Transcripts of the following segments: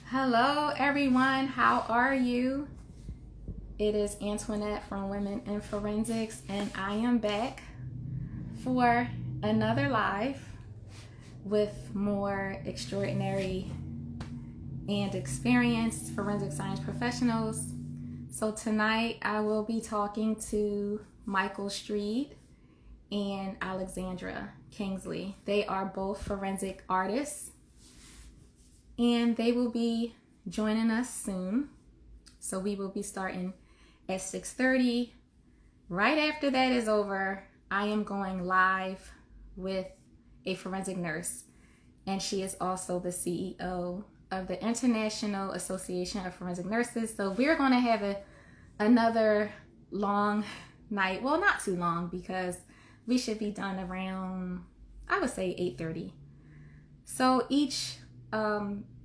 Hello, everyone. How are you? It is Antoinette from Women in Forensics, and I am back for another live with more extraordinary and experienced forensic science professionals. So tonight I will be talking to Michael Streed and Alexandra Kingsley. They are both forensic artists, and they will be joining us soon. So we will be starting at 6:30. Right after that is over, I am going live with a forensic nurse, and she is also the CEO of the International Association of Forensic Nurses. So we're going to have another long night. Well, not too long, because we should be done around, I would say, 8:30. So each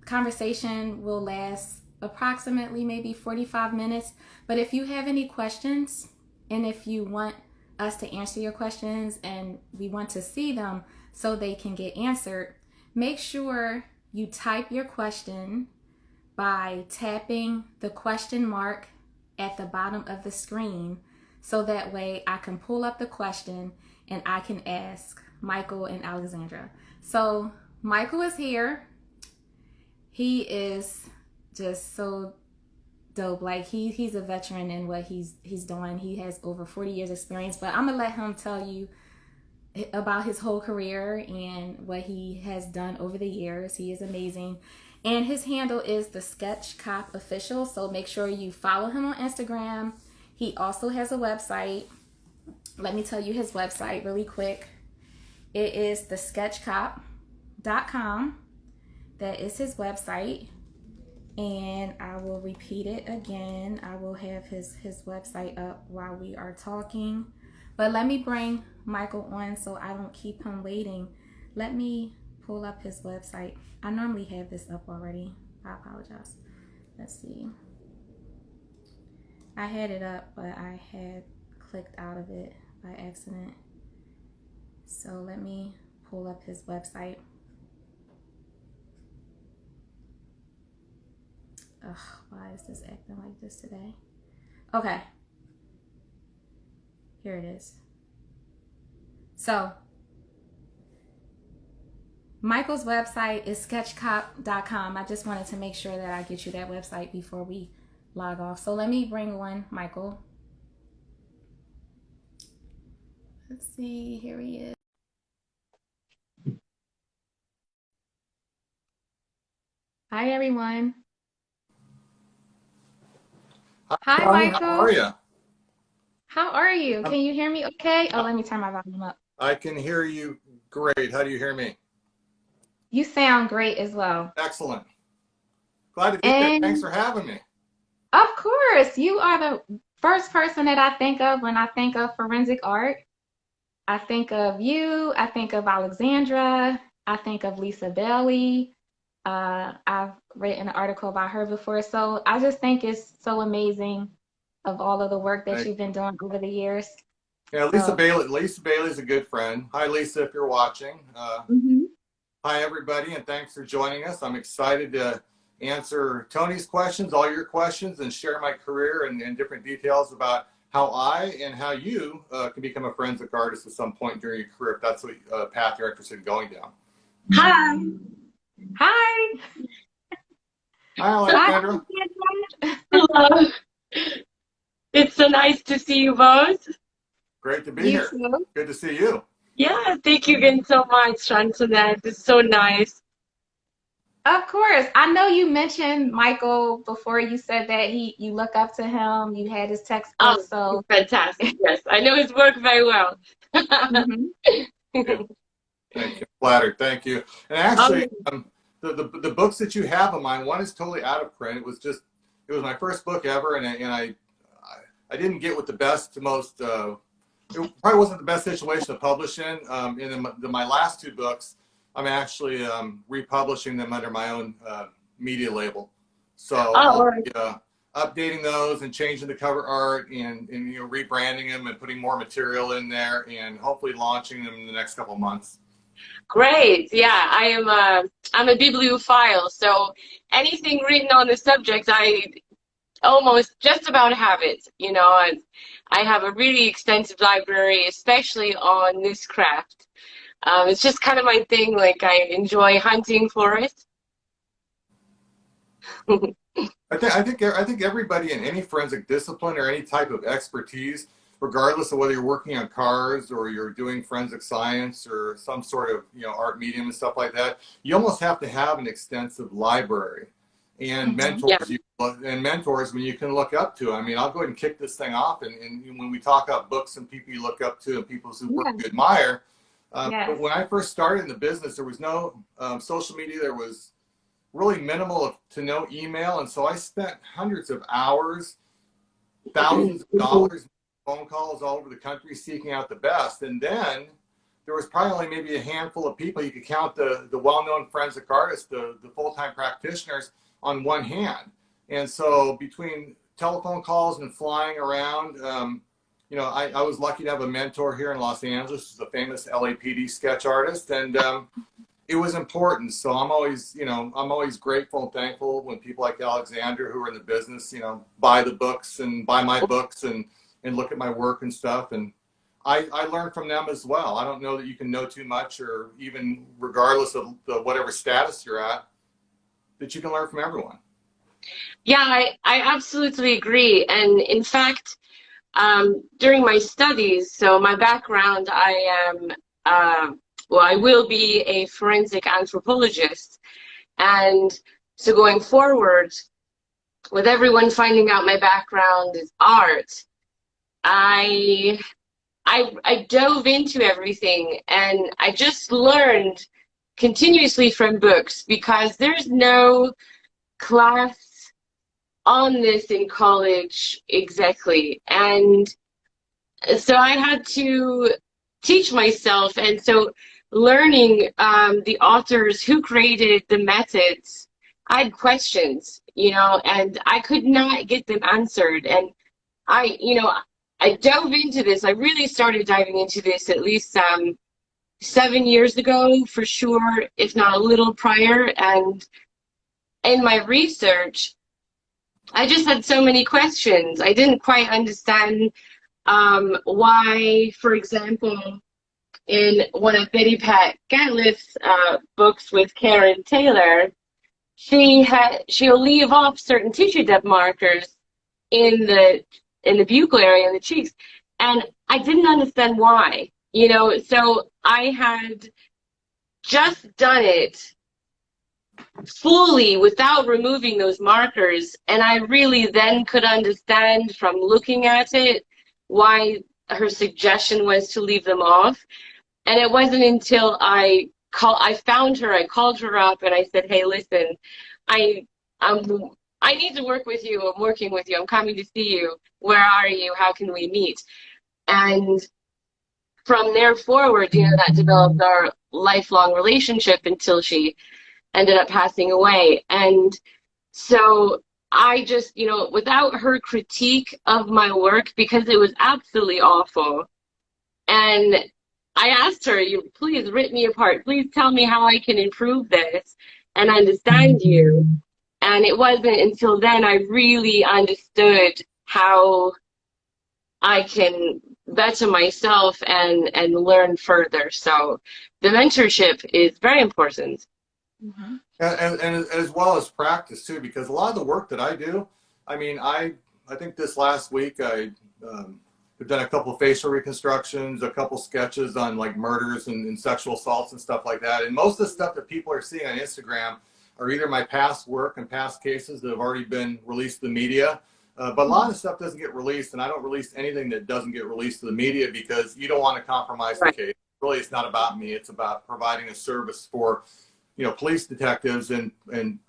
conversation will last approximately maybe 45 minutes. But if you have any questions, and if you want us to answer your questions and we want to see them so they can get answered, make sure you type your question by tapping the question mark at the bottom of the screen, so that way I can pull up the question and I can ask Michael and Alexandra. So Michael is here. He is just so dope. Like he's a veteran in what he's doing. He has over 40 years experience, but I'm gonna let him tell you about his whole career and what he has done over the years. He is amazing. And his handle is the Sketch Cop Official. So make sure you follow him on Instagram. He also has a website. Let me tell you his website really quick. It is thesketchcop.com. That is his website. And I will repeat it again. I will have his website up while we are talking. But let me bring Michael on so I don't keep him waiting. Let me pull up his website. I normally have this up already. I apologize. Let's see. I had it up, but I had clicked out of it by accident. So let me pull up his website. Ugh, why is this acting like this today? Okay. Here it is. So, Michael's website is sketchcop.com. I just wanted to make sure that I get you that website before we log off. So let me bring on Michael. Let's see, here he is. Hi, everyone. Hi, Michael. How are you? How are you? Can you hear me okay? Oh, let me turn my volume up. I can hear you great. How do you hear me? You sound great as well. Excellent. Glad to be here. Thanks And for having me. of course, you are the first person that I think of when I think of forensic art. I think of you, I think of Alexandra, I think of Lisa Bailey. I've written an article about her before. So I just think it's so amazing of all of the work that Thank you've been doing over the years. Yeah, Lisa So, Bailey. Lisa Bailey's a good friend. Hi, Lisa, if you're watching. mhm. Hi, everybody, and thanks for joining us. I'm excited to answer Tony's questions, all your questions, and share my career and different details about how I and how you can become a forensic artist at some point during your career, if that's what path you're interested in going down. Hi. Hi. Hi, Hi, Alexandra. Alexandra. Hello. It's so nice to see you both. Great to be You here. too. Good to see you. Yeah, thank you again so much, Antoinette. It's so nice. Of course. I know you mentioned Michael before. You said that you look up to him. You had his textbook. Oh, he's So, fantastic. Yes, I know his work very well. mhm. Yeah. Thank you. Flattered. Thank you. And Oh, actually, the books that you have of mine, one is totally out of print. It was my first book ever, and I didn't get with the best, most. It probably wasn't the best situation to publish in. And then my last two books, I'm actually republishing them under my own media label. So all I'll right. be updating those and changing the cover art and rebranding them and putting more material in there and hopefully launching them in the next couple of months. Great. Yeah, I'm a bibliophile, so anything written on the subject, I almost just about have it. I have a really extensive library, especially on this craft. It's just kind of my thing. Like I enjoy hunting for it. I think everybody in any forensic discipline or any type of expertise, regardless of whether you're working on cars or you're doing forensic science or some sort of art medium and stuff like that, you almost have to have an extensive library and Yeah. mentors when you can look up to. I mean, I'll go ahead and kick this thing off, and when we talk about books and people you look up to and people who work you admire. Yes. But when I first started in the business, there was no social media. There was really minimal to no email, and so I spent hundreds of hours, thousands of dollars, phone calls all over the country seeking out the best. And then there was probably only maybe a handful of people. You could count the well-known forensic artists, the full-time practitioners on one hand. And so between telephone calls and flying around, I was lucky to have a mentor here in Los Angeles, who's a famous LAPD sketch artist, and it was important. So I'm always grateful and thankful when people like Alexandra, who are in the business, buy the books and buy my books and look at my work and stuff. And I learn from them as well. I don't know that you can know too much, or even regardless of whatever status you're at, that you can learn from everyone. Yeah, I absolutely agree. And in fact, during my studies, so my background, I will be a forensic anthropologist. And so going forward, with everyone finding out my background is art, I dove into everything, and I just learned continuously from books, because there's no class on this in college exactly. And so I had to teach myself. And so learning the authors who created the methods, I had questions, and I could not get them answered. And I dove into this. I really started diving into this at least 7 years ago, for sure, if not a little prior. And in my research, I just had so many questions. I didn't quite understand why, for example, in one of Betty Pat Gatliff's books with Karen Taylor, she'll leave off certain tissue depth markers in the buccal area, in the cheeks, and I didn't understand why. So I had just done it fully without removing those markers, and I really then could understand from looking at it why her suggestion was to leave them off. And it wasn't until I found her, I called her up, and I said, hey, listen, I need to work with you. I'm working with you. I'm coming to see you. Where are you? How can we meet? And from there forward, that developed our lifelong relationship until she ended up passing away. And so I just, without her critique of my work, because it was absolutely awful, and I asked her, please rip me apart. Please tell me how I can improve this and understand you. And it wasn't until then I really understood how I can better myself and learn further. So the mentorship is very important. Mm-hmm. And as well as practice too, because a lot of the work that I do, I mean, I think this last week I've done a couple of facial reconstructions, a couple sketches on like murders and sexual assaults and stuff like that. And most of the stuff that people are seeing on Instagram are either my past work and past cases that have already been released to the media. But a lot of stuff doesn't get released, and I don't release anything that doesn't get released to the media, because you don't want to compromise the case. Really, it's not about me. It's about providing a service for police detectives and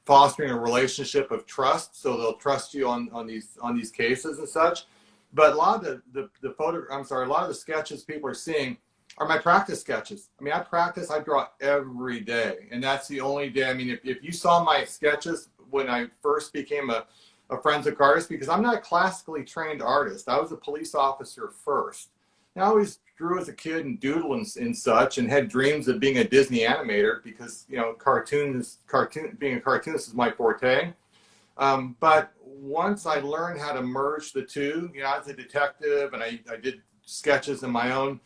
fostering a relationship of trust, so they'll trust you on these cases and such. But a lot of a lot of the sketches people are seeing are my practice sketches. I mean, I draw every day, and that's the only day. I mean, if you saw my sketches when I first became a forensic artist, because I'm not a classically trained artist. I was a police officer first. I always drew as a kid and doodled and such, and had dreams of being a Disney animator because, you know, being a cartoonist is my forte. But once I learned how to merge the two, you know, as a detective, and I did sketches in my own,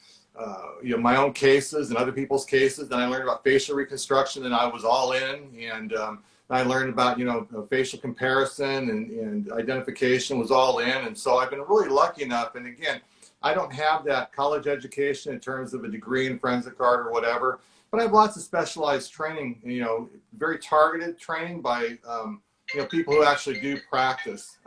you know, my own cases and other people's cases. Then I learned about facial reconstruction, and I was all in. And I learned about, you know, facial comparison and identification, was all in. And so I've been really lucky enough. And again, I don't have that college education in terms of a degree in forensic art or whatever, but I have lots of specialized training, you know, very targeted training by, you know, people who actually do practice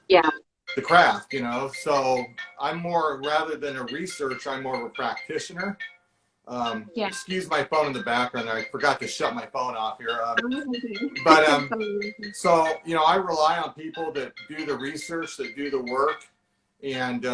Yeah. the craft, you know. So I'm more, rather than a researcher, I'm more of a practitioner. Yeah. Excuse my phone in the background. I forgot to shut my phone off here. But so, you know, I rely on people that do the research, that do the work, and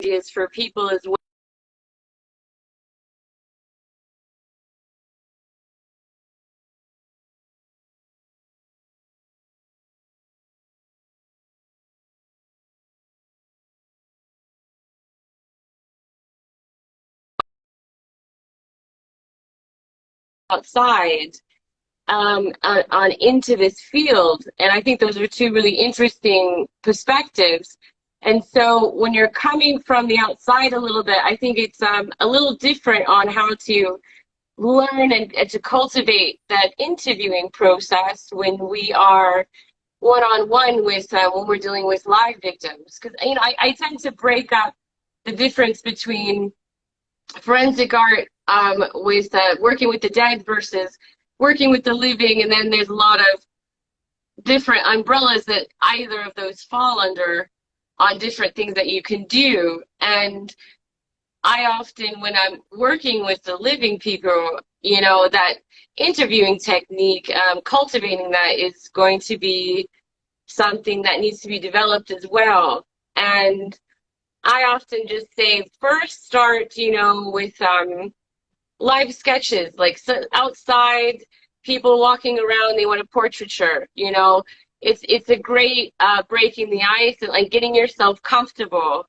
Is for people as well outside on into this field. And I think those are two really interesting perspectives. And so when you're coming from the outside a little bit, I think it's a little different on how to learn and to cultivate that interviewing process when we are one-on-one with when we're dealing with live victims. Because, you know, I tend to break up the difference between forensic art with working with the dead versus working with the living, and then there's a lot of different umbrellas that either of those fall under on different things that you can do. And I often, when I'm working with the living people, you know, that interviewing technique, cultivating that is going to be something that needs to be developed as well. And I often just say, first start, you know, with live sketches, like so outside, people walking around, they want a portraiture, you know. It's a great breaking the ice and like getting yourself comfortable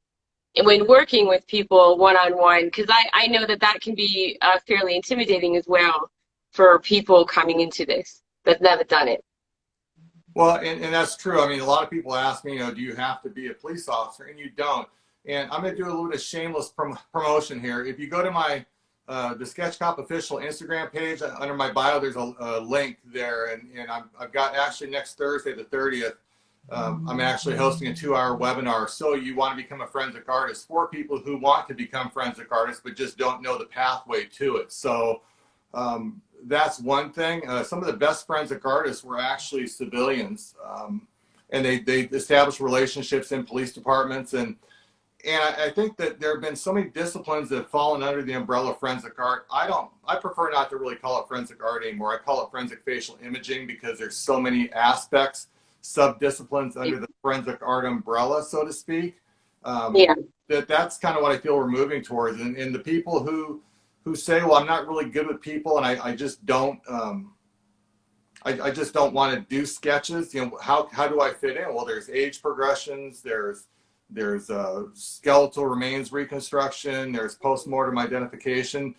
when working with people one-on-one, because I know that that can be fairly intimidating as well for people coming into this that's never done it. well, and that's true. I mean, a lot of people ask me, you know, do you have to be a police officer? And you don't. And I'm going to do a little bit of shameless promotion here. If you go to my the Sketch Cop official Instagram page, under my bio, there's a link there, and I've got actually next Thursday, the 30th, I'm actually hosting a 2-hour webinar. So you want to become a forensic artist, for people who want to become forensic artists but just don't know the pathway to it. So that's one thing. Some of the best forensic artists were actually civilians, and they established relationships in police departments. And I think that there have been so many disciplines that have fallen under the umbrella of forensic art. I prefer not to really call it forensic art anymore. I call it forensic facial imaging, because there's so many aspects, sub-disciplines under the forensic art umbrella, so to speak. Yeah. That's kind of what I feel we're moving towards. And the people who say, well, I'm not really good with people, and I just don't, I just don't want to do sketches. You know, how do I fit in? Well, there's age progressions, there's skeletal remains reconstruction, there's postmortem identification,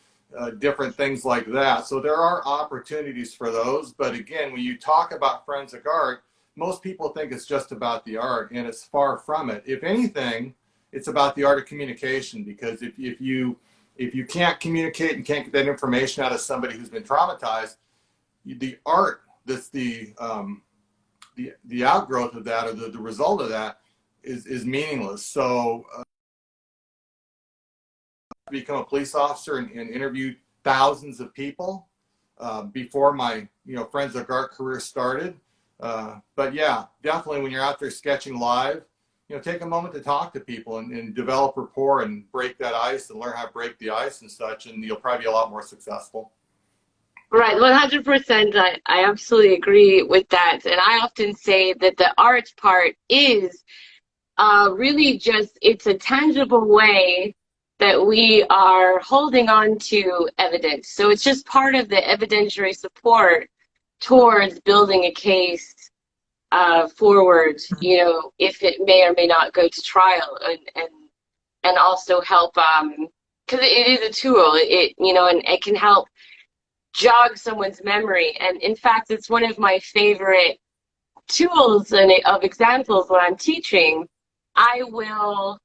different things like that. So there are opportunities for those. But again, when you talk about forensic art, most people think it's just about the art, and it's far from it. If anything, it's about the art of communication, because if you can't communicate and can't get that information out of somebody who's been traumatized, the art that's the outgrowth of that, or the result of that, is meaningless. So become a police officer and interview thousands of people before my forensic art career started. But yeah, definitely when you're out there sketching live, take a moment to talk to people and develop rapport and break that ice and learn how to break the ice and such, and you'll probably be a lot more successful. Right, 100%. I absolutely agree with that. And I often say that the art part is really just, it's a tangible way that we are holding on to evidence. So it's just part of the evidentiary support towards building a case forward, you know, if it may or may not go to trial, and also help, because it is a tool, you know, and it can help jog someone's memory. And in fact, it's one of my favorite tools and of examples when I'm teaching. I will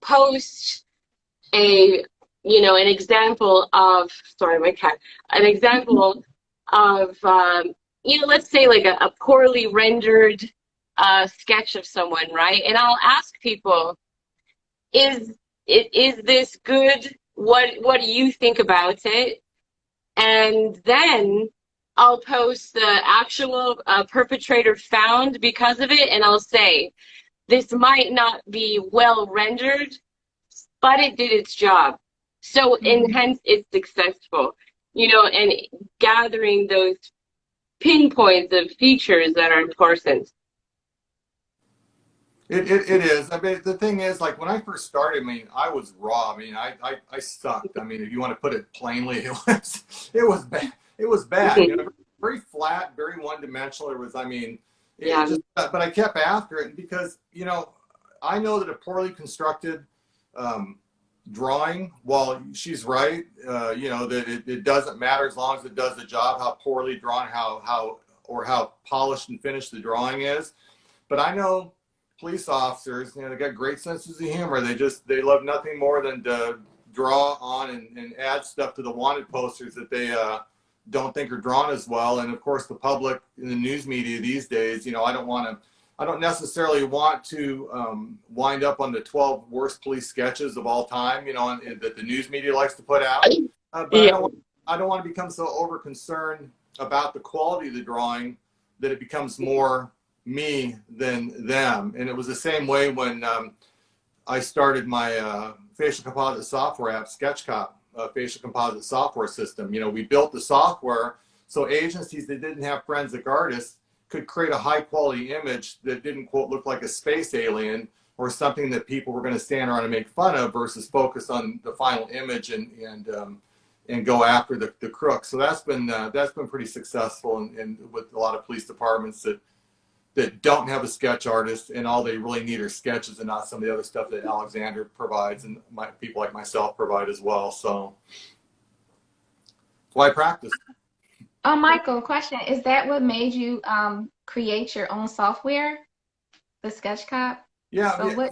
post a, you know, an example of, sorry, my cat, an example of, you know, let's say like a poorly rendered sketch of someone, right? And I'll ask people, is this good? What do you think about it? And then I'll post the actual perpetrator found because of it, and I'll say, this might not be well rendered, but it did its job. So, and hence it's successful, you know, and gathering those pinpoints of features that are important. It is. I mean, the thing is, like when I first started, I mean, I was raw. I mean, I sucked. I mean, if you want to put it plainly, it was bad. It was bad. You know, very flat, very one-dimensional. It was. I mean, it just. But I kept after it because, you know, I know that a poorly constructed drawing, while she's right, you know, that it doesn't matter as long as it does the job, how poorly drawn, how polished and finished the drawing is. But I know police officers, you know, they got great senses of humor. They love nothing more than to draw on and add stuff to the wanted posters that they don't think are drawn as well. And of course, the public in the news media these days, you know, I don't necessarily want to wind up on the 12 worst police sketches of all time, you know, that the news media likes to put out. But I don't want to become so over concerned about the quality of the drawing that it becomes more me than them. And it was the same way when I started my facial composite software app, SketchCop, facial composite software system. You know, we built the software so agencies that didn't have forensic artists could create a high quality image that didn't, quote, look like a space alien or something that people were going to stand around and make fun of, versus focus on the final image and go after the crook. So that's been pretty successful, and with a lot of police departments that don't have a sketch artist, and all they really need are sketches and not some of the other stuff that Alexandra provides and people like myself provide as well. So that's why I practice. Michael, question, is that what made you create your own software, the SketchCop? Yeah, So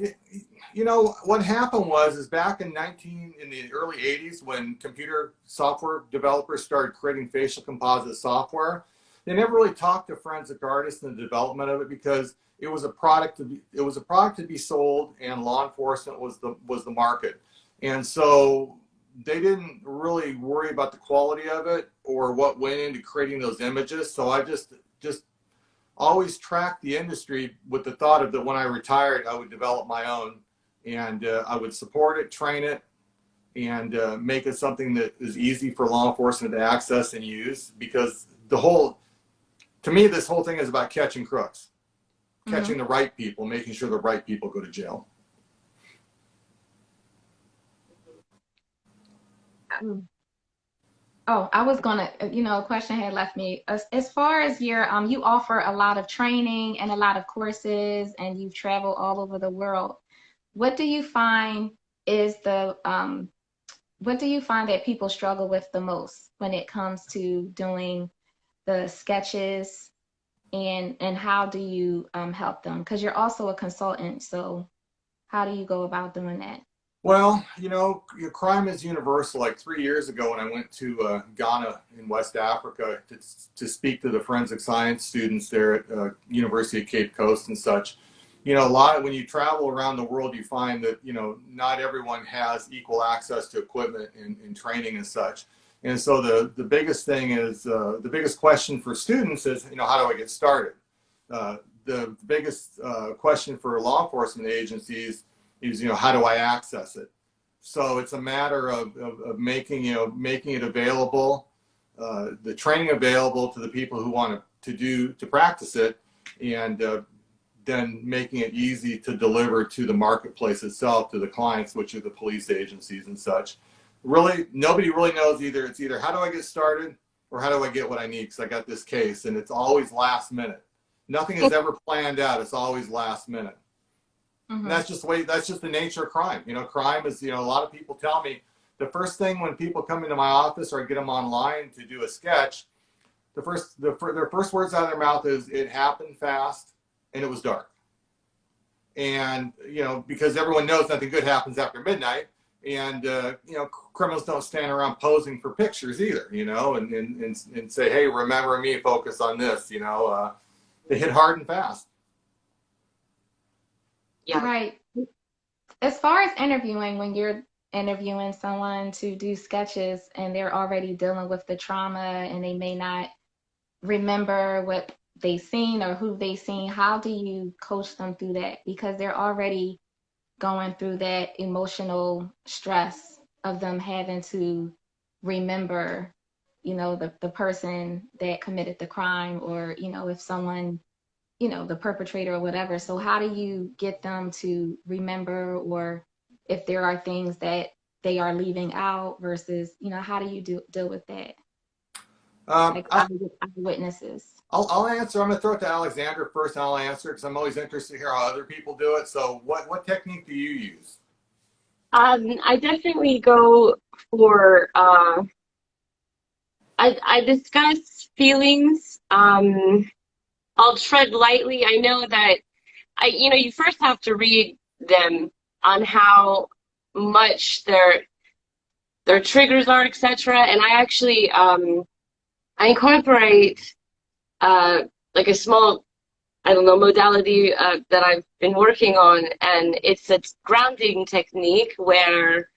you know, what happened is back in the early 80s, when computer software developers started creating facial composite software, they never really talked to forensic artists in the development of it, because it was a product to be sold, and law enforcement was the market. And so they didn't really worry about the quality of it or what went into creating those images. So I just always tracked the industry with the thought of that when I retired, I would develop my own, and I would support it, train it, and make it something that is easy for law enforcement to access and use. Because to me, this whole thing is about catching crooks, catching the right people, making sure the right people go to jail. Oh, I was gonna, you know, a question had left me. As far as your, you offer a lot of training and a lot of courses, and you've traveled all over the world. What do you find is what do you find that people struggle with the most when it comes to doing the sketches, and how do you help them? Because you're also a consultant, so how do you go about doing that? Well, you know, crime is universal. Like 3 years ago, when I went to Ghana in West Africa to speak to the forensic science students there at University of Cape Coast and such, you know, when you travel around the world, you find that, you know, not everyone has equal access to equipment and training and such. And so the biggest thing is, the biggest question for students is, you know, how do I get started? The biggest question for law enforcement agencies is, you know, how do I access it? So it's a matter of making it available, the training available to the people who want to practice it, and than making it easy to deliver to the marketplace itself, to the clients, which are the police agencies and such. Really, nobody really knows either. It's either how do I get started or how do I get what I need because I got this case, and it's always last minute. Nothing is ever planned out. It's always last minute. And that's just the way, that's just the nature of crime. You know, crime is, you know, a lot of people tell me the first thing when people come into my office or I get them online to do a sketch, their first words out of their mouth is, it happened fast and it was dark. And, you know, because everyone knows nothing good happens after midnight. And, you know, criminals don't stand around posing for pictures either, you know, and say, hey, remember me, focus on this, you know, they hit hard and fast. Yeah. Right. As far as interviewing, when you're interviewing someone to do sketches and they're already dealing with the trauma and they may not remember what they've seen or who they've seen, how do you coach them through that? Because they're already going through that emotional stress of them having to remember, you know, the person that committed the crime, or, you know, if someone, you know, the perpetrator or whatever. So how do you get them to remember, or if there are things that they are leaving out versus, you know, how do you deal with that? Like eyewitnesses. I'll answer. I'm going to throw it to Alexandra first, and I'll answer because I'm always interested to hear how other people do it. So what technique do you use? I definitely go for, I discuss feelings. I'll tread lightly. I know that you know, you first have to read them on how much their triggers are, etc. And I actually, I incorporate, like a small, I don't know, modality that I've been working on, and it's a grounding technique where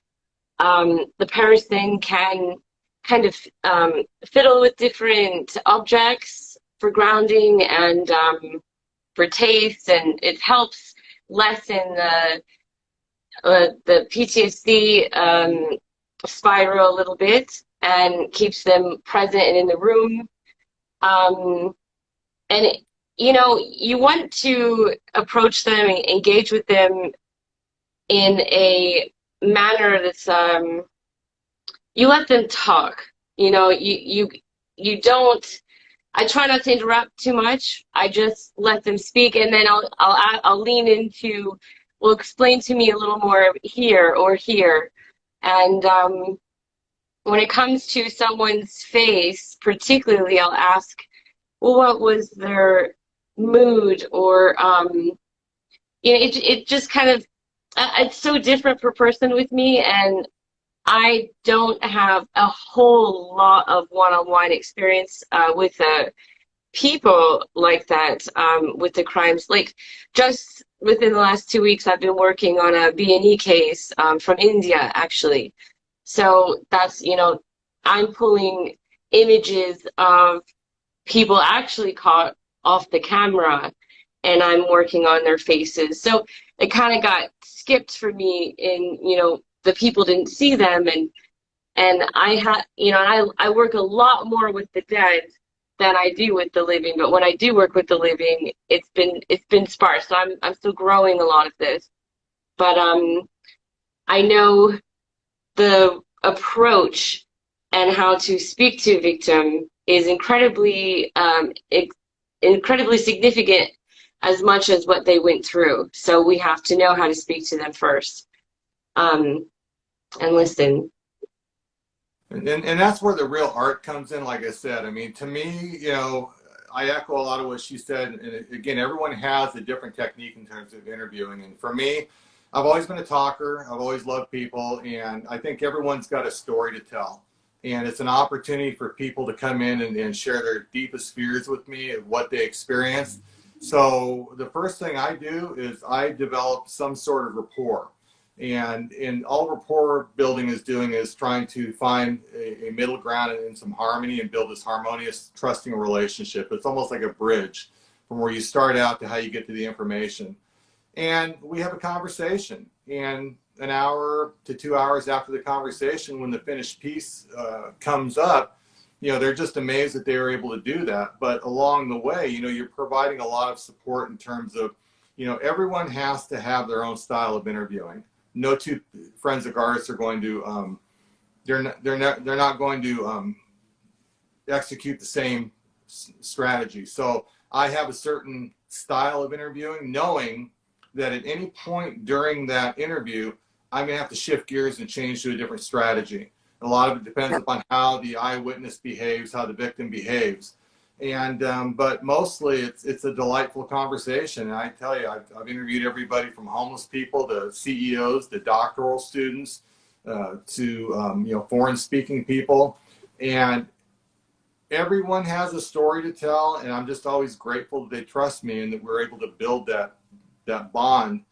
the person can kind of fiddle with different objects for grounding and for taste, and it helps lessen the PTSD spiral a little bit and keeps them present and in the room. And you know, you want to approach them and engage with them in a manner that's you let them talk. You know, you don't. I try not to interrupt too much. I just let them speak, and then I'll lean into, well, explain to me a little more here or here. And when it comes to someone's face, particularly, I'll ask, well, what was their mood, or you know, it just kind of, it's so different per person with me, and I don't have a whole lot of one-on-one experience with people like that, with the crimes. Like, just within the last 2 weeks, I've been working on a B&E case from India, actually. So that's, you know, I'm pulling images of people actually caught off the camera, and I'm working on their faces. So it kind of got skipped for me in, you know, the people didn't see them, and I had, you know, I work a lot more with the dead than I do with the living. But when I do work with the living, it's been sparse. So I'm still growing a lot of this. But I know the approach and how to speak to a victim is incredibly significant as much as what they went through. So we have to know how to speak to them first. And listen. And that's where the real art comes in, like I said. I mean, to me, you know, I echo a lot of what she said. And again, everyone has a different technique in terms of interviewing. And for me, I've always been a talker. I've always loved people. And I think everyone's got a story to tell. And it's an opportunity for people to come in and share their deepest fears with me of what they experienced. So the first thing I do is I develop some sort of rapport. And all rapport building is doing is trying to find a middle ground and some harmony and build this harmonious, trusting relationship. It's almost like a bridge from where you start out to how you get to the information. And we have a conversation. And an hour to 2 hours after the conversation, when the finished piece comes up, you know, they're just amazed that they were able to do that. But along the way, you know, you're providing a lot of support in terms of everyone has to have their own style of interviewing. No two forensic artists are going to, they're not going to execute the same strategy. So I have a certain style of interviewing, knowing that at any point during that interview, I'm going to have to shift gears and change to a different strategy. A lot of it depends upon how the eyewitness behaves, how the victim behaves. And but mostly it's a delightful conversation. And I tell you, I've interviewed everybody from homeless people to CEOs to doctoral students to foreign speaking people, and everyone has a story to tell. And I'm just always grateful that they trust me and that we're able to build that bond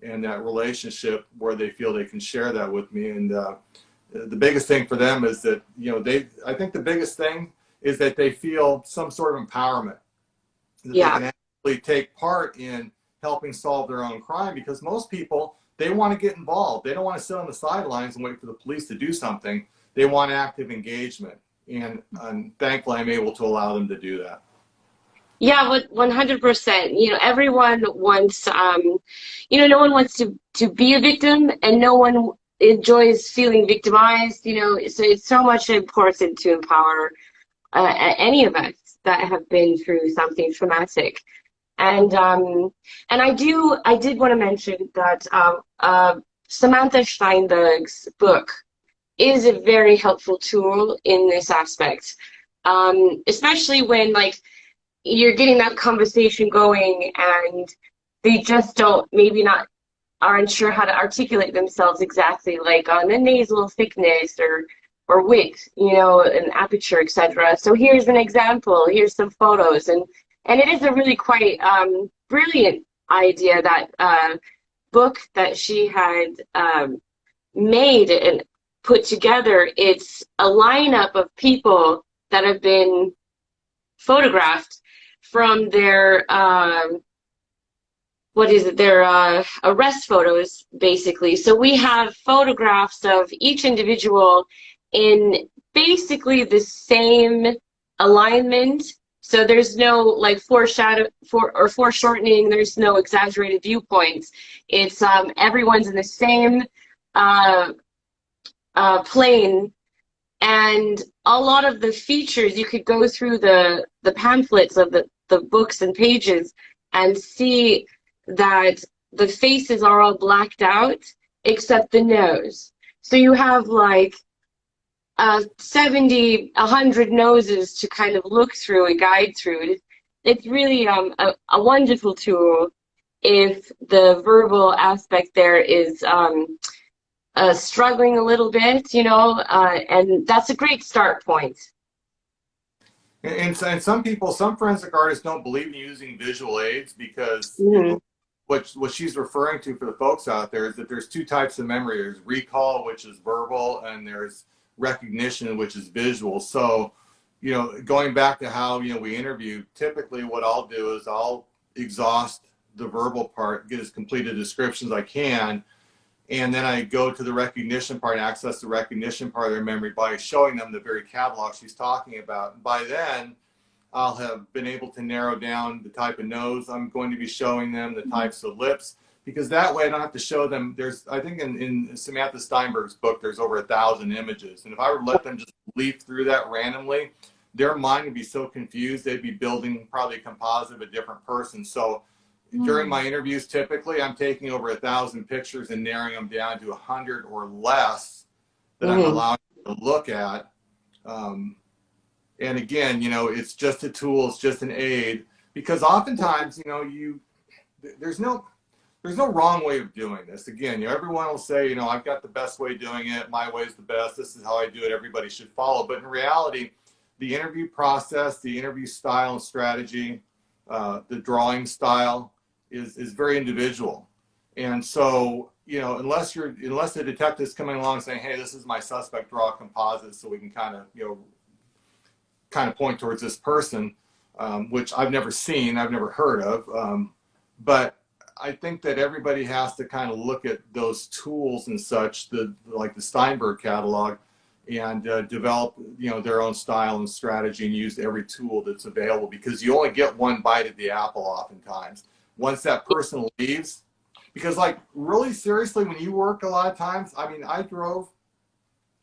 and that relationship where they feel they can share that with me. And the biggest thing for them is that I think the biggest thing is that they feel some sort of empowerment, that they can actually take part in helping solve their own crime, because most people, they want to get involved. They don't want to sit on the sidelines and wait for the police to do something. They want active engagement. And thankfully, I'm able to allow them to do that. Yeah, 100%. Everyone wants, no one wants to be a victim, and no one enjoys feeling victimized. So it's so much important to empower any of us that have been through something traumatic. And I did want to mention that Samantha Steinberg's book is a very helpful tool in this aspect, especially when you're getting that conversation going and they just aren't sure how to articulate themselves exactly, like on the nasal thickness or width, and aperture, etc. So here's an example, here's some photos, and it is a really quite brilliant idea, that book that she had made and put together. It's a lineup of people that have been photographed from their their arrest photos, basically. So we have photographs of each individual in basically the same alignment. So there's no foreshortening. There's no exaggerated viewpoints. It's everyone's in the same plane. And a lot of the features, you could go through the pamphlets of the books and pages and see that the faces are all blacked out except the nose. So you have 70, 100 noses to kind of look through and guide through. It's really a wonderful tool if the verbal aspect there is struggling a little bit, and that's a great start point. And some forensic artists don't believe in using visual aids, because what she's referring to for the folks out there is that there's two types of memory. There's recall, which is verbal, and there's recognition, which is visual. So, going back to how, we interview, typically what I'll do is I'll exhaust the verbal part, get as complete a description as I can, and then I go to the recognition part and access the recognition part of their memory by showing them the very catalog she's talking about. And by then, I'll have been able to narrow down the type of nose I'm going to be showing them, the types of lips, because that way I don't have to show them. I think in Samantha Steinberg's book, there's over 1,000 images. And if I were to let them just leaf through that randomly, their mind would be so confused, they'd be building probably a composite of a different person. So during my interviews, typically I'm taking over 1,000 pictures and narrowing them down to 100 or less that I'm allowed to look at. And again, it's just a tool, it's just an aid, because oftentimes, there's no wrong way of doing this. Again, everyone will say, I've got the best way of doing it. My way is the best. This is how I do it. Everybody should follow. But in reality, the interview process, the interview style and strategy, the drawing style is very individual. And so, unless the detective's coming along saying, hey, this is my suspect, draw a composite so we can kind of point towards this person, which I've never seen, I've never heard of. But I think that everybody has to kind of look at those tools and such, like the Steinberg catalog, and develop their own style and strategy and use every tool that's available, because you only get one bite at the apple oftentimes. once that person leaves. Because like really seriously, when you work a lot of times, I mean, I drove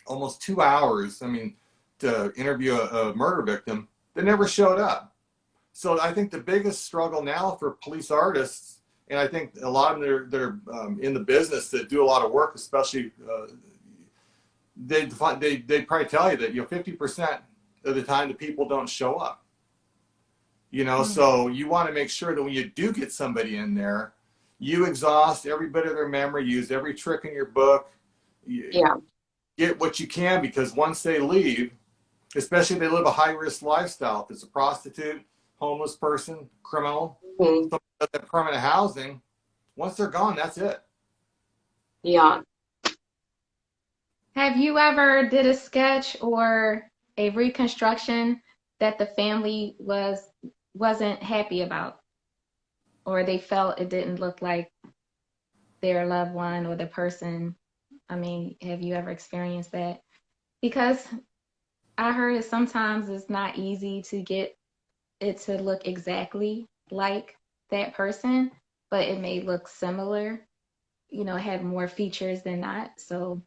almost 2 hours, I mean, to interview a murder victim that never showed up. So I think the biggest struggle now for police artists, and I think a lot of them that are in the business that do a lot of work, especially they probably tell you that 50% of the time the people don't show up. So you want to make sure that when you do get somebody in there, you exhaust every bit of their memory, use every trick in your book. Yeah. Get what you can, because once they leave, especially if they live a high-risk lifestyle, if it's a prostitute, homeless person, criminal, somebody that permanent housing, once they're gone, that's it. Yeah. Have you ever did a sketch or a reconstruction that the family wasn't happy about, or they felt it didn't look like their loved one or the person? I mean, have you ever experienced that? Because I heard it sometimes it's not easy to get it to look exactly like that person, but it may look similar, have more features than not. So,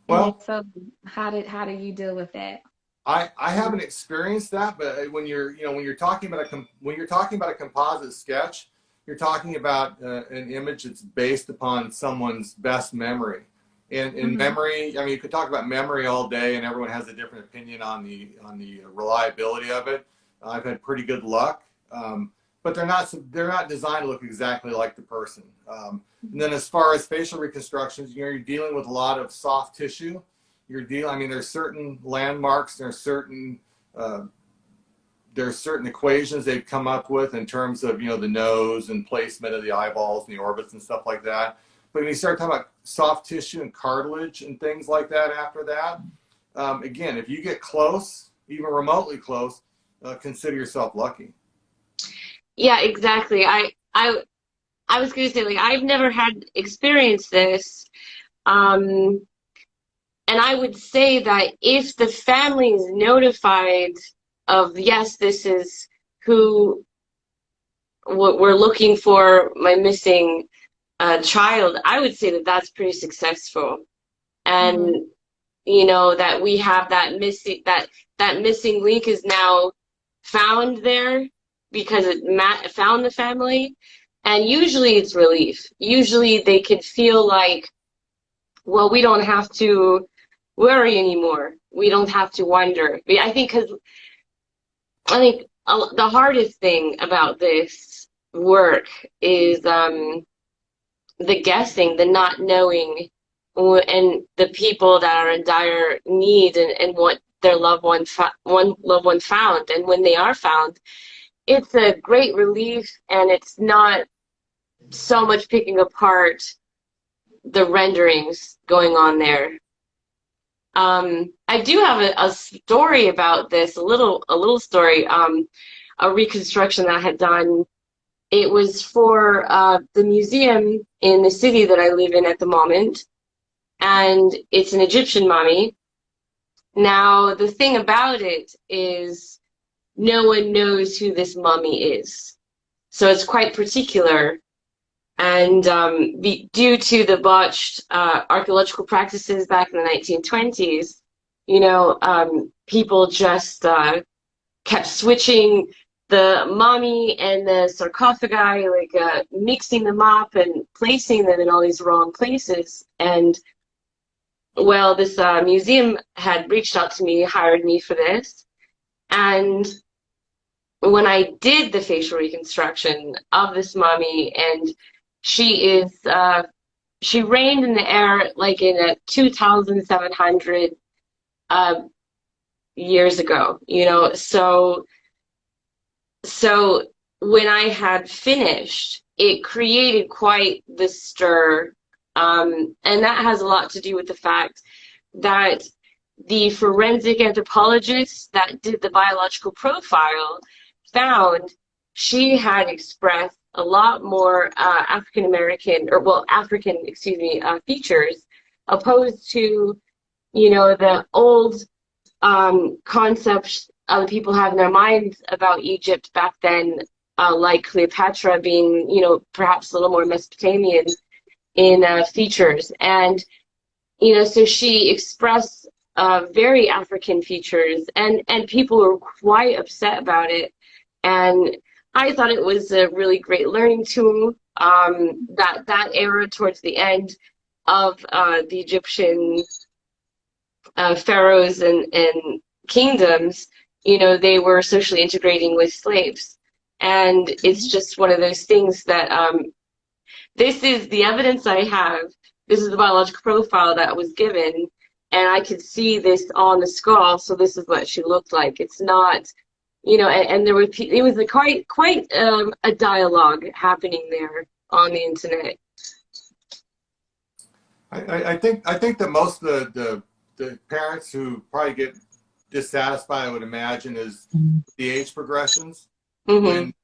Well, so how do you deal with that? I haven't experienced that, but when you're talking about a composite sketch, you're talking about an image that's based upon someone's best memory. And in memory, I mean, you could talk about memory all day, and everyone has a different opinion on the reliability of it. I've had pretty good luck, but they're not designed to look exactly like the person. And then as far as facial reconstructions, you're dealing with a lot of soft tissue. I mean, there's certain landmarks, there's certain equations they've come up with in terms of the nose and placement of the eyeballs and the orbits and stuff like that. But when you start talking about soft tissue and cartilage and things like that after that, again, if you get close, even remotely close, consider yourself lucky. Yeah, exactly. I was going to say, like, I've never had experienced this. And I would say that if the family is notified of, yes, this is who we're looking for, my missing child, I would say that that's pretty successful. And, that we have that missing link is now found there because it found the family. And usually it's relief. Usually they can feel like, well, we don't have to worry anymore. We don't have to wonder. I think the hardest thing about this work is the guessing, the not knowing, and the people that are in dire need and what their loved one found. And when they are found, it's a great relief, and it's not so much picking apart the renderings going on there. I do have a story about this, a little story, a reconstruction that I had done. It was for the museum in the city that I live in at the moment, and it's an Egyptian mummy. Now, the thing about it is no one knows who this mummy is, so it's quite particular. And due to the botched archaeological practices back in the 1920s, people just kept switching the mummy and the sarcophagi, like mixing them up and placing them in all these wrong places. And, well, this museum had reached out to me, hired me for this. And when I did the facial reconstruction of this mummy, and she reigned in the air like in a 2,700 years ago, So when I had finished, it created quite the stir, and that has a lot to do with the fact that the forensic anthropologist that did the biological profile found she had expressed a lot more African, features, opposed to, the old concepts other people have in their minds about Egypt back then, like Cleopatra being, you know, perhaps a little more Mesopotamian in features. And, you know, so she expressed very African features, and people were quite upset about it. And I thought it was a really great learning tool. That era towards the end of the Egyptian pharaohs and kingdoms, you know, they were socially integrating with slaves. And it's just one of those things that this is the evidence I have. This is the biological profile that was given, and I could see this on the skull. So this is what she looked like. It's not, you know, and there were, it was quite a dialogue happening there on the internet. I think that most of the parents who probably get dissatisfied, I would imagine, is the age progressions. Mm-hmm. When,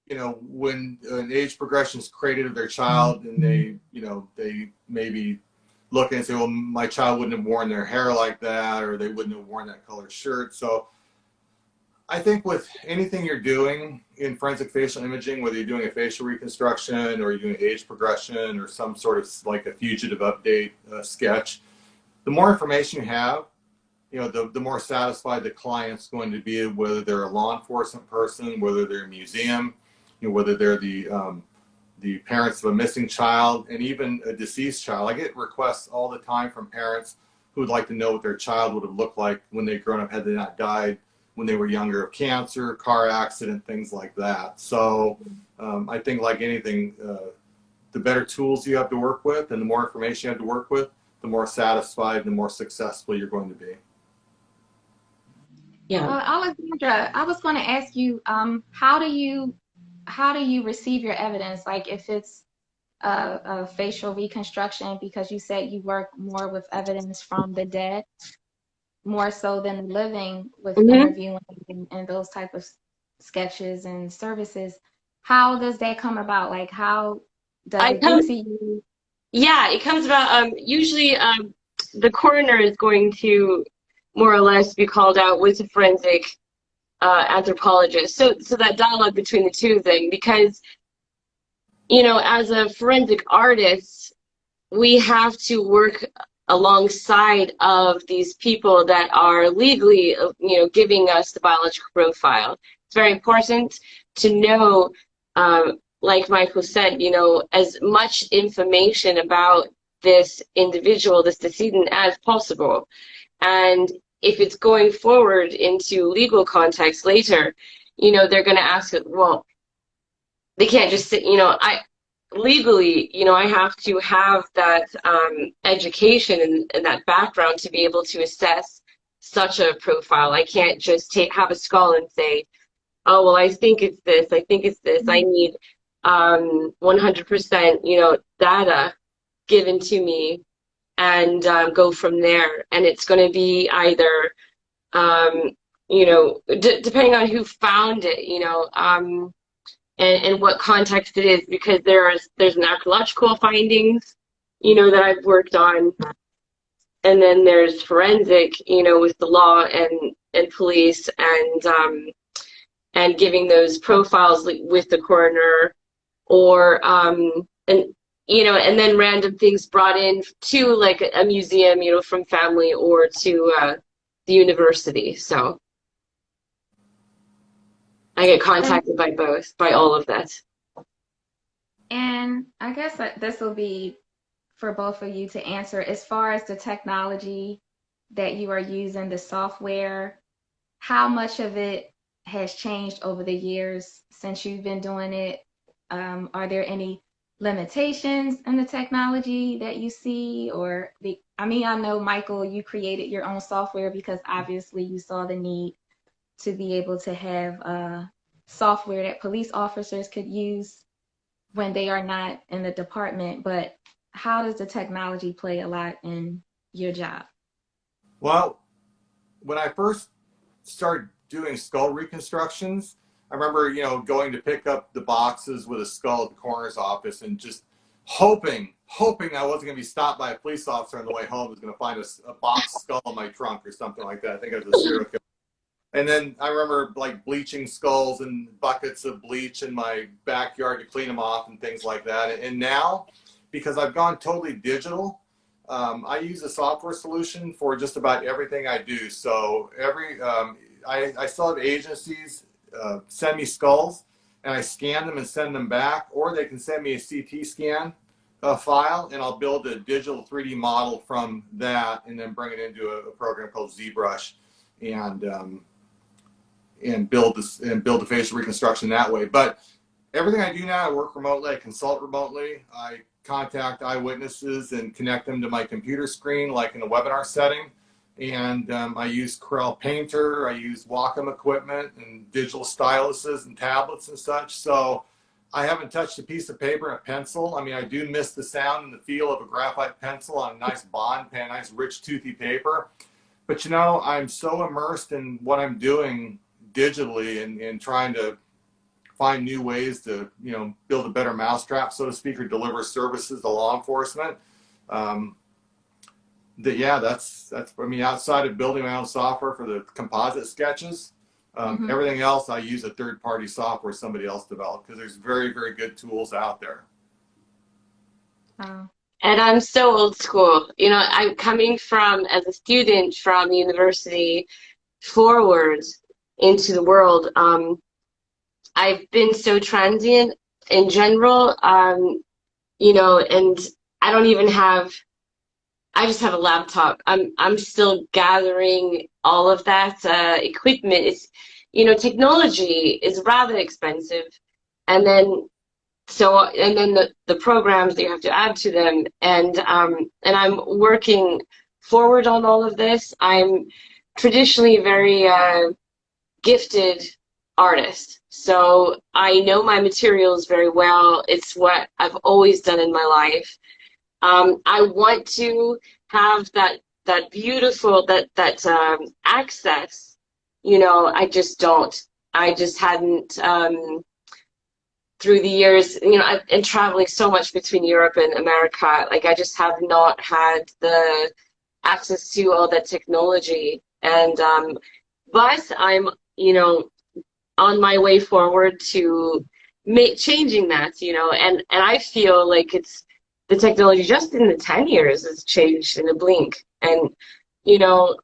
you know, when an age progression is created of their child, and they, you know, they maybe look and say, well, my child wouldn't have worn their hair like that, or they wouldn't have worn that colored shirt. So I think with anything you're doing in forensic facial imaging, whether you're doing a facial reconstruction or you're doing age progression or some sort of like a fugitive update sketch, the more information you have, you know, the more satisfied the client's going to be, whether they're a law enforcement person, whether they're a museum, you know, whether they're the parents of a missing child, and even a deceased child. I get requests all the time from parents who would like to know what their child would have looked like when they'd grown up, had they not died when they were younger of cancer, car accident, things like that. So I think, like anything, the better tools you have to work with and the more information you have to work with, the more satisfied and the more successful you're going to be. Yeah. Alexandra, I was going to ask you, how do you receive your evidence? Like, if it's a facial reconstruction, because you said you work more with evidence from the dead, more so than the living, with interviewing and those type of sketches and services. How does that come about? Like, how does it get to you? Yeah, it comes about, usually the coroner is going to more or less be called out with a forensic anthropologist. So that dialogue between the two of them, because, you know, as a forensic artist, we have to work alongside of these people that are legally, you know, giving us the biological profile. It's very important to know, like Michael said, you know, as much information about this individual, this decedent, as possible. And if it's going forward into legal context later, you know, they're going to ask it, well, they can't just sit, you know, legally, you know, I have to have that education and that background to be able to assess such a profile. I can't just have a skull and say, oh, well, I think it's this, I think it's this. I need 100%, you know, data given to me, and go from there. And it's going to be either, you know, depending on who found it, you know, and what context it is, because there's an archaeological findings, you know, that I've worked on, and then there's forensic, you know, with the law and police, and giving those profiles with the coroner, or and you know, and then random things brought in to like a museum, you know, from family, or to the university. So I get contacted by all of that. And I guess that this will be for both of you to answer. As far as the technology that you are using, the software, how much of it has changed over the years since you've been doing it? Are there any limitations in the technology that you see? Or I mean, I know, Michael, you created your own software because obviously you saw the need to be able to have software that police officers could use when they are not in the department. But how does the technology play a lot in your job? Well, when I first started doing skull reconstructions, I remember, you know, going to pick up the boxes with a skull at the coroner's office and just hoping I wasn't going to be stopped by a police officer on the way home who was going to find a box skull in my trunk or something like that. I think I was a serial killer. And then I remember like bleaching skulls and buckets of bleach in my backyard to clean them off and things like that. And now, because I've gone totally digital, I use a software solution for just about everything I do. So I still have agencies send me skulls, and I scan them and send them back, or they can send me a CT scan file, and I'll build a digital 3D model from that, and then bring it into a program called ZBrush, and build the facial reconstruction that way. But everything I do now, I work remotely, I consult remotely, I contact eyewitnesses and connect them to my computer screen, like in a webinar setting. And I use Corel Painter, I use Wacom equipment and digital styluses and tablets and such. So I haven't touched a piece of paper and a pencil. I mean, I do miss the sound and the feel of a graphite pencil on a nice bond pen, nice rich toothy paper. But you know, I'm so immersed in what I'm doing digitally and trying to find new ways to, you know, build a better mousetrap, so to speak, or deliver services to law enforcement. That's I mean, outside of building my own software for the composite sketches, everything else I use a third-party software somebody else developed, because there's very, very good tools out there. Oh. And I'm so old school. You know, I'm coming from, as a student from university forward into the world. I've been so transient in general, you know, and I don't even have, I just have a laptop. I'm still gathering all of that equipment. It's, you know, technology is rather expensive, and then the programs that you have to add to them, and I'm working forward on all of this. I'm traditionally a very gifted artist, so I know my materials very well. It's what I've always done in my life. I want to have that beautiful access. You know, I just don't. I just hadn't through the years. You know, I've been traveling so much between Europe and America. Like, I just have not had the access to all that technology. And but I'm, you know, on my way forward to changing that. You know, and I feel like it's. The technology just in the 10 years has changed in a blink. And, you know,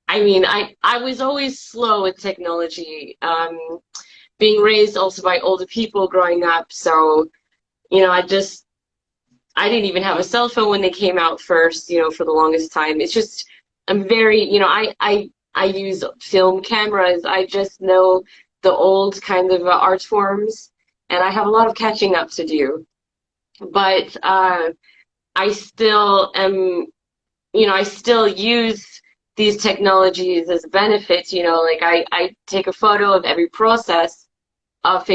I mean, I was always slow with technology, being raised also by older people growing up. So, you know, I didn't even have a cell phone when they came out first, you know, for the longest time. It's just, I'm very, you know, I use film cameras. I just know the old kind of art forms, and I have a lot of catching up to do. But I still am, you know, I still use these technologies as benefits. You know, like I take a photo of every process of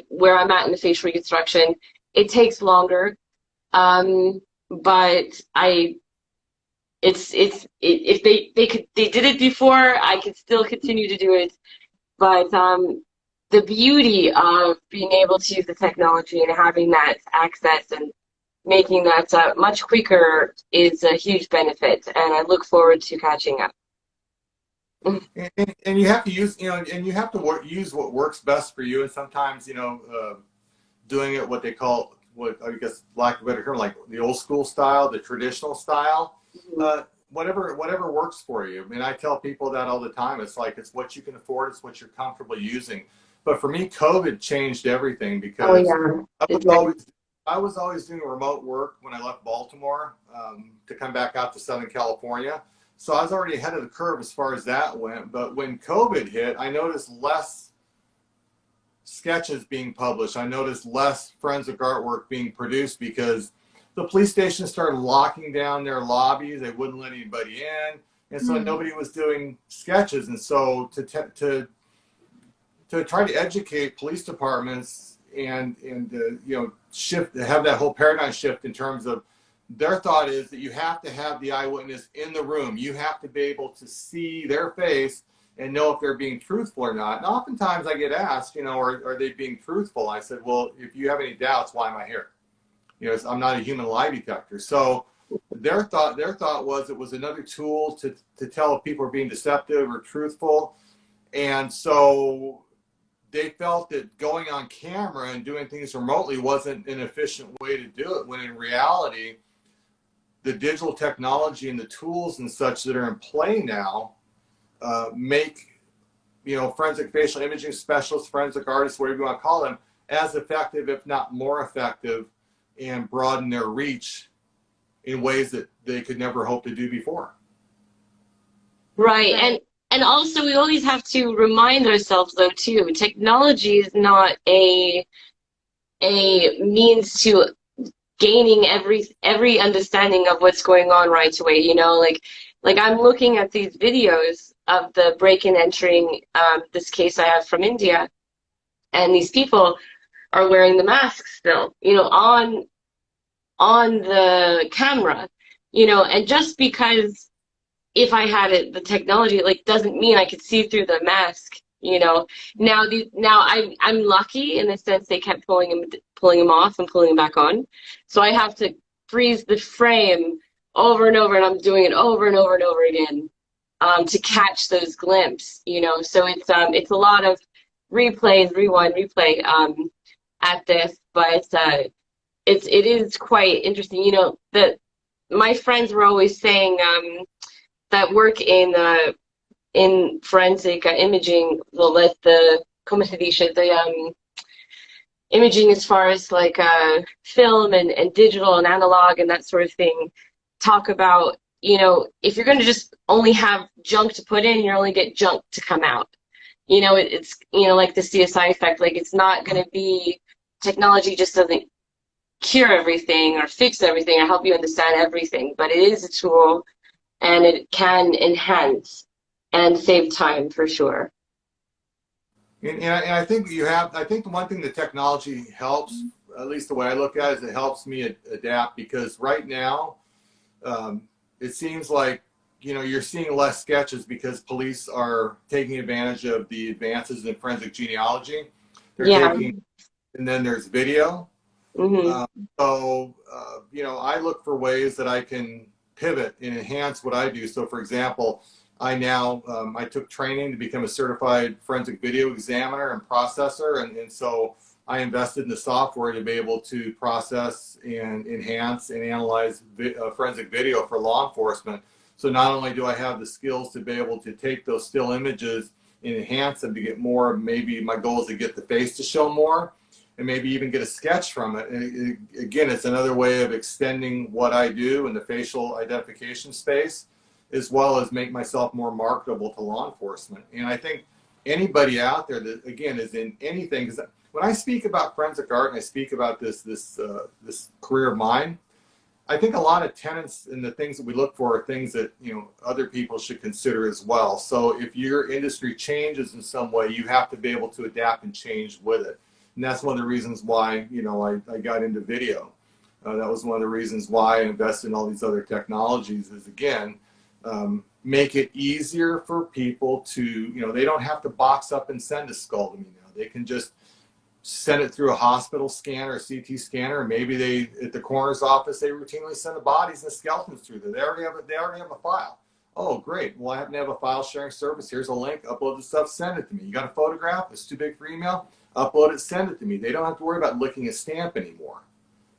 where I'm at in the facial reconstruction. It takes longer, but if they did it before, I could still continue to do it. But the beauty of being able to use the technology and having that access and making that much quicker is a huge benefit, and I look forward to catching up. And you have to use, you know, and you have to use what works best for you. And sometimes, you know, doing it what they call, what I guess, lack of a better term, like the old school style, the traditional style, whatever works for you. I mean, I tell people that all the time. It's like, it's what you can afford, it's what you're comfortable using. But for me, COVID changed everything, because I was always doing remote work when I left Baltimore to come back out to Southern California. So I was already ahead of the curve as far as that went. But when COVID hit, I noticed less sketches being published. I noticed less forensic artwork being produced, because the police stations started locking down their lobbies. They wouldn't let anybody in. And so nobody was doing sketches. And so to try to educate police departments and you know, have that whole paradigm shift in terms of their thought is that you have to have the eyewitness in the room. You have to be able to see their face and know if they're being truthful or not. And oftentimes I get asked, you know, are they being truthful? I said, well, if you have any doubts, why am I here? You know, I'm not a human lie detector. So their thought was it was another tool to tell if people are being deceptive or truthful. And so they felt that going on camera and doing things remotely wasn't an efficient way to do it, when in reality, the digital technology and the tools and such that are in play now make, forensic facial imaging specialists, forensic artists, whatever you want to call them, as effective, if not more effective, and broaden their reach in ways that they could never hope to do before. Right. And also we always have to remind ourselves though too, technology is not a means to gaining every understanding of what's going on right away, like I'm looking at these videos of the break-in entering this case I have from India, and these people are wearing the masks still, on the camera, and just because if I had the technology, doesn't mean I could see through the mask. Now I'm lucky in the sense they kept pulling him off and pulling him back on, so I have to freeze the frame over and over, and I'm doing it over and over and over again to catch those glimpses. So it's a lot of replays, rewind, replay at this, but it is quite interesting. That my friends were always saying that work in forensic imaging, well, let the como se dice, the imaging as far as film and digital and analog and that sort of thing, talk about, if you're going to just only have junk to put in, you only get junk to come out. It's like the CSI effect, it's not going to be, technology just doesn't cure everything or fix everything or help you understand everything, but it is a tool and it can enhance and save time for sure. And I think I think the one thing that technology helps, at least the way I look at it, is it helps me adapt, because right now it seems like, you're seeing less sketches because police are taking advantage of the advances in forensic genealogy. And then there's video. So, I look for ways that I can pivot and enhance what I do. So, for example, I took training to become a certified forensic video examiner and processor. And so I invested in the software to be able to process and enhance and analyze forensic video for law enforcement. So not only do I have the skills to be able to take those still images and enhance them to get more, maybe my goal is to get the face to show more, and maybe even get a sketch from it. And again, it's another way of extending what I do in the facial identification space, as well as make myself more marketable to law enforcement. And I think anybody out there that, again, is in anything, because when I speak about forensic art and I speak about this career of mine, I think a lot of tenets and the things that we look for are things that, other people should consider as well. So if your industry changes in some way, you have to be able to adapt and change with it. And that's one of the reasons why, I got into video. That was one of the reasons why I invested in all these other technologies, is, again, make it easier for people to, they don't have to box up and send a skull to me now. They can just send it through a hospital scanner, a CT scanner, and maybe at the coroner's office, they routinely send the bodies and the skeletons through there. They already have a file. Oh, great. Well, I happen to have a file sharing service. Here's a link. Upload the stuff, send it to me. You got a photograph? It's too big for email? Upload it, send it to me. They don't have to worry about licking a stamp anymore.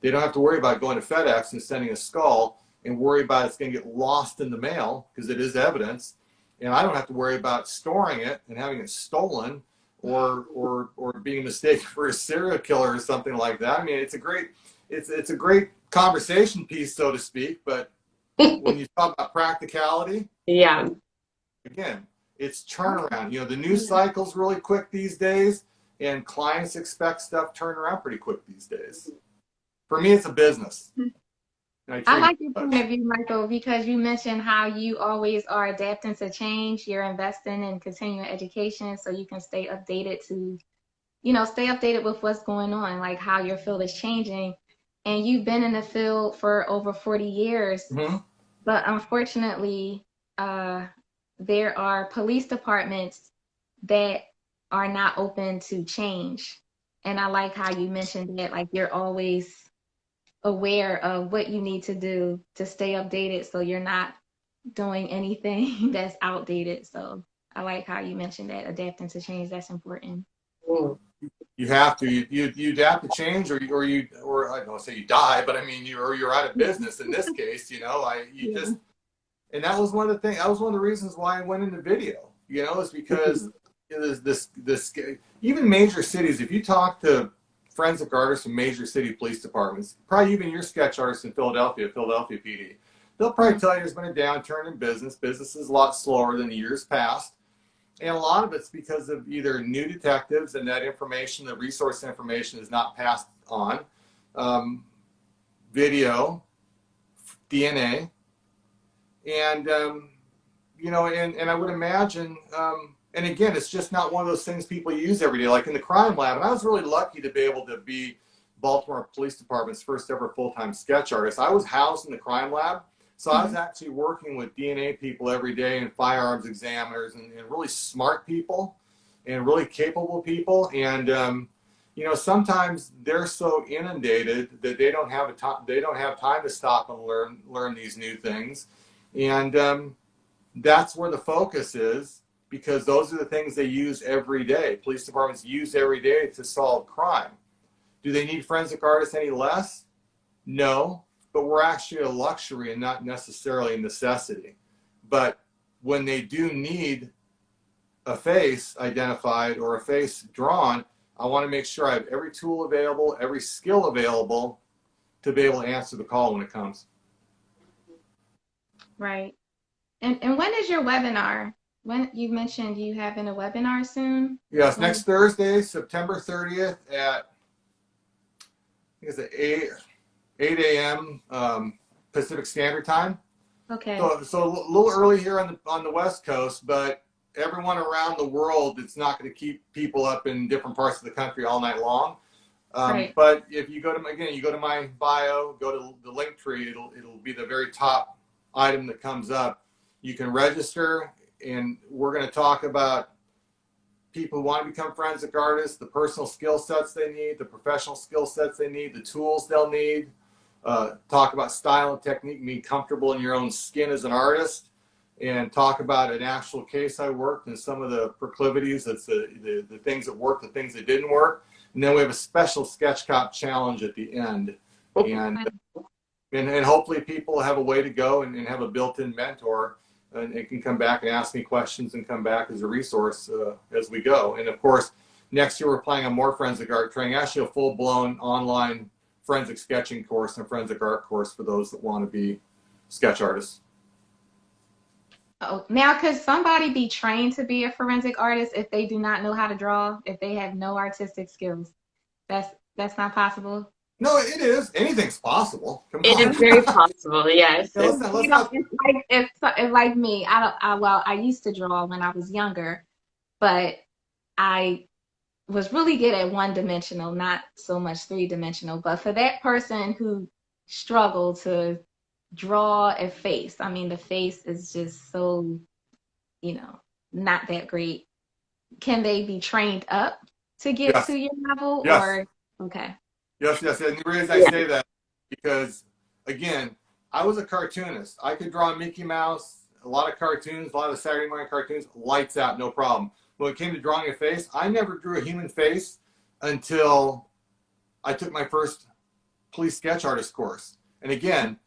They don't have to worry about going to FedEx and sending a skull and worry about it's going to get lost in the mail, because it is evidence. And I don't have to worry about storing it and having it stolen or being mistaken for a serial killer or something like that. I mean, it's a great conversation piece, so to speak, but when you talk about practicality, again, it's turnaround. The news cycle's really quick these days, and clients expect stuff turned around pretty quick these days. For me, it's a business. I like your point of view, Michael, because you mentioned how you always are adapting to change. You're investing in continuing education so you can stay updated with what's going on, like how your field is changing. And you've been in the field for over 40 years. Mm-hmm. But unfortunately, there are police departments that are not open to change. And I like how you mentioned that, like, you're always aware of what you need to do to stay updated so you're not doing anything that's outdated. So I like how you mentioned that adapting to change. That's important. Mm. You have to. You adapt to change, or I don't want to say you die, but I mean you're out of business in this case. And that was one of the things. That was one of the reasons why I went into video. Is because this even major cities. If you talk to forensic artists from major city police departments, probably even your sketch artists in Philadelphia PD, they'll probably tell you there's been a downturn in business. Business is a lot slower than the years past. And a lot of it's because of either new detectives and that information, the resource information is not passed on, video, DNA, and, and I would imagine, and again, it's just not one of those things people use every day, like in the crime lab. And I was really lucky to be able to be Baltimore Police Department's first ever full-time sketch artist. I was housed in the crime lab. So I was actually working with DNA people every day and firearms examiners and really smart people and really capable people. And, sometimes they're so inundated that they don't have time to stop and learn these new things. And that's where the focus is, because those are the things they use every day. Police departments use every day to solve crime. Do they need forensic artists any less? No. But we're actually a luxury and not necessarily a necessity. But when they do need a face identified or a face drawn, I want to make sure I have every tool available, every skill available to be able to answer the call when it comes. Right. And when is your webinar? When you mentioned you having a webinar soon? Yes, next Thursday, September 30th at, I think it's at 8 a.m. Pacific Standard Time. Okay. So a little early here on the West Coast, but everyone around the world, it's not going to keep people up in different parts of the country all night long. Right. But if you go to my bio, go to the link tree, it'll be the very top item that comes up. You can register, and we're going to talk about people who want to become forensic artists, the personal skill sets they need, the professional skill sets they need, the tools they'll need. Talk about style and technique, being comfortable in your own skin as an artist, and talk about an actual case I worked and some of the proclivities. That's the things that worked, the things that didn't work. And then we have a special Sketch Cop challenge at the end. And hopefully people have a way to go and have a built-in mentor, and it can come back and ask me questions and come back as a resource as we go. And of course, next year we're planning on more forensic art training, actually a full-blown online forensic sketching course and forensic art course for those that want to be sketch artists. Oh, now could somebody be trained to be a forensic artist if they do not know how to draw, if they have no artistic skills? That's not possible. No, it is. Anything's possible. It is very possible, yes. It's like me. I used to draw when I was younger, but I was really good at one-dimensional, not so much three-dimensional. But for that person who struggled to draw a face, I mean, the face is just so, not that great. Can they be trained up to get to your level? Yes. Or okay. Yes. And the reason I say that, because again, I was a cartoonist. I could draw Mickey Mouse, a lot of cartoons, a lot of Saturday morning cartoons, lights out, no problem. When it came to drawing a face, I never drew a human face until I took my first police sketch artist course. And again,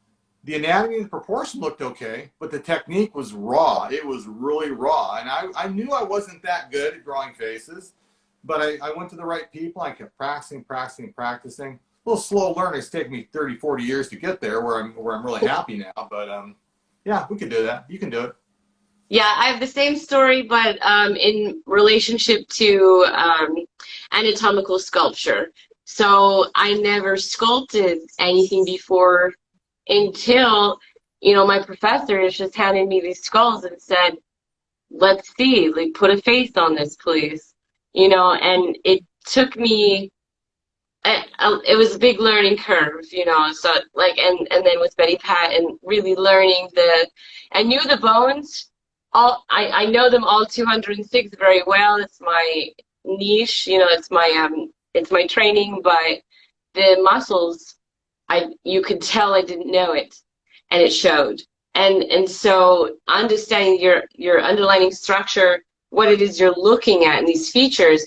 the anatomy and the proportion looked okay, but the technique was raw. It was really raw. And I knew I wasn't that good at drawing faces, but I went to the right people. I kept practicing. A little slow learner. It's taken me 30, 40 years to get there where I'm really happy now. But yeah, we could do that. You can do it. Yeah, I have the same story, but in relationship to anatomical sculpture. So I never sculpted anything before until, my professor just handed me these skulls and said, let's see, like, put a face on this, please. And it took me, it was a big learning curve, so like, and then with Betty Pat and really learning I knew the bones. I know them all 206 very well. It's my niche, it's my training, but the muscles, you could tell I didn't know it, and it showed. And so understanding your underlying structure what it is you're looking at in these features,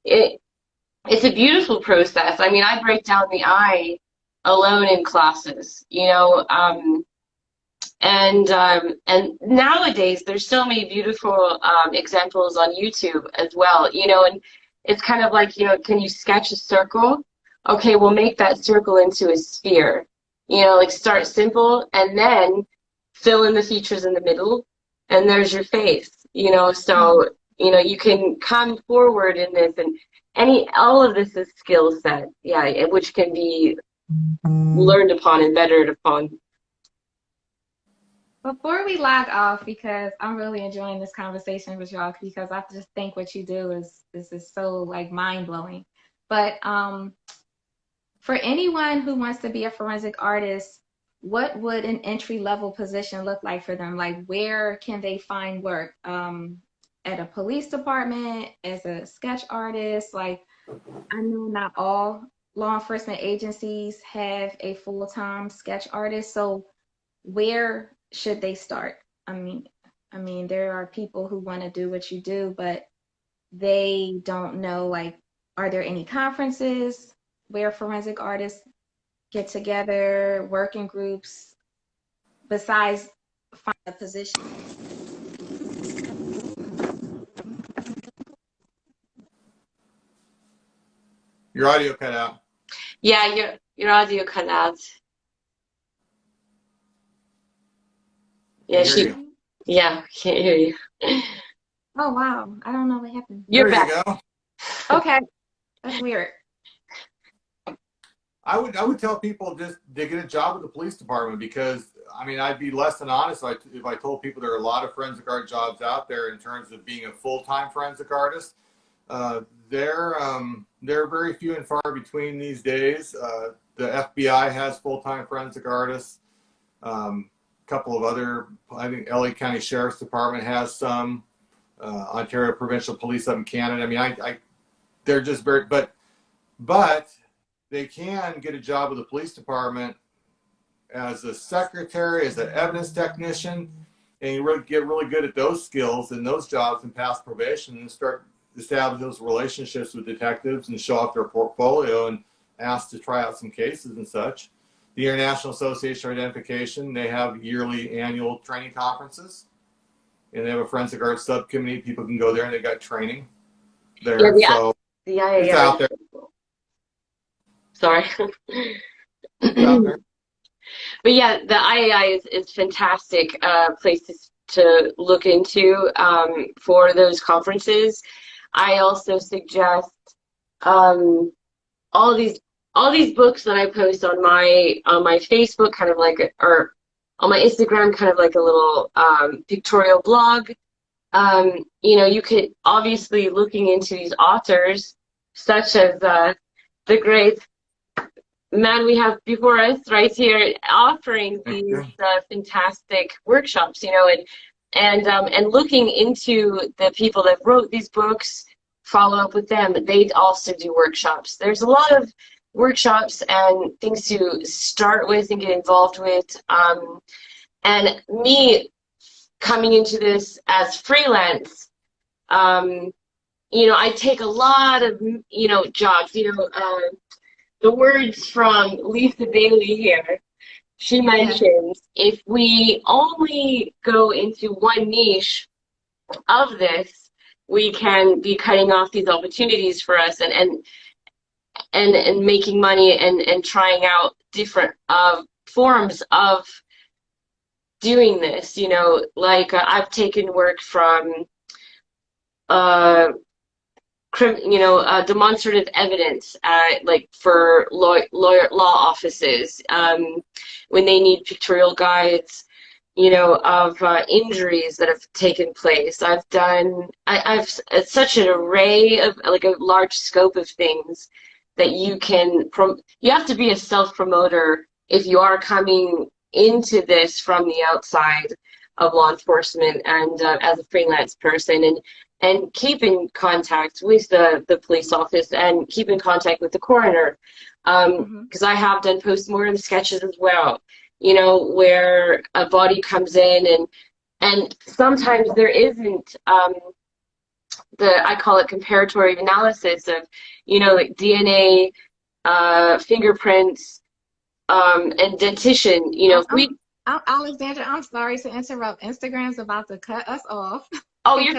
it's a beautiful process. I mean, I break down the eye alone in classes, you know, and nowadays there's so many beautiful examples on YouTube as well, you know, and it's kind of like, you know, can you sketch a circle? Okay, we'll make that circle into a sphere. You know, like start simple and then fill in the features in the middle, and there's your face, you know. So, you know, you can come forward in this, and all of this is skill set, yeah, which can be learned upon and bettered upon. Before we log off, because I'm really enjoying this conversation with y'all, because I just think what you do is so like mind blowing. But for anyone who wants to be a forensic artist, what would an entry level position look like for them? Like, where can they find work? At a police department, as a sketch artist? Like, I know not all law enforcement agencies have a full-time sketch artist, so where should they start? I mean, there are people who want to do what you do, but they don't know, like, are there any conferences where forensic artists get together, work in groups, besides find a position? Your audio cut out. Yeah, your audio cut out. Yeah, yeah, can't hear you. Oh wow, I don't know what happened. You're there back. You go. Okay, that's weird. I would tell people just to get a job with the police department, because I mean, I'd be less than honest if I told people there are a lot of forensic art jobs out there in terms of being a full-time forensic artist. They're very few and far between these days. The FBI has full-time forensic artists. A couple of other, I think LA County Sheriff's Department has some. Ontario Provincial Police up in Canada. I mean, they're just very, but they can get a job with the police department as a secretary, as an evidence technician, and you get really good at those skills and those jobs and pass probation and start establishing those relationships with detectives and show off their portfolio and ask to try out some cases and such. The International Association of Identification, they have yearly annual training conferences, and they have a forensic arts subcommittee. People can go there and they got training there. Yeah, so it's out there. Sorry. It's out there. But yeah, the IAI is fantastic place to look into for those conferences. I also suggest all these books that I post on my Facebook, kind of like, or on my Instagram, kind of like a little pictorial blog. You know, you could obviously looking into these authors, such as the great man we have before us right here, offering these fantastic workshops, you know, and looking into the people that wrote these books, follow up with them. They also do workshops. There's a lot of workshops and things to start with and get involved with. And me coming into this as freelance, you know, I take a lot of, you know, jobs, you know, the words from Lisa Bailey here, she mentions, if we only go into one niche of this, we can be cutting off these opportunities for us and making money and trying out different forms of doing this. You know, like I've taken work from demonstrative evidence, like for law offices, when they need pictorial guides, you know, of injuries that have taken place. I've such an array of, like, a large scope of things that you can, you have to be a self-promoter if you are coming into this from the outside of law enforcement and as a freelance person, and keep in contact with the police office and keep in contact with the coroner, because I have done postmortem sketches as well, you know, where a body comes in and sometimes there isn't I call it comparatory analysis of, like DNA, fingerprints, and dentition. Alexandra, I'm sorry to interrupt. Instagram's about to cut us off. Oh, you're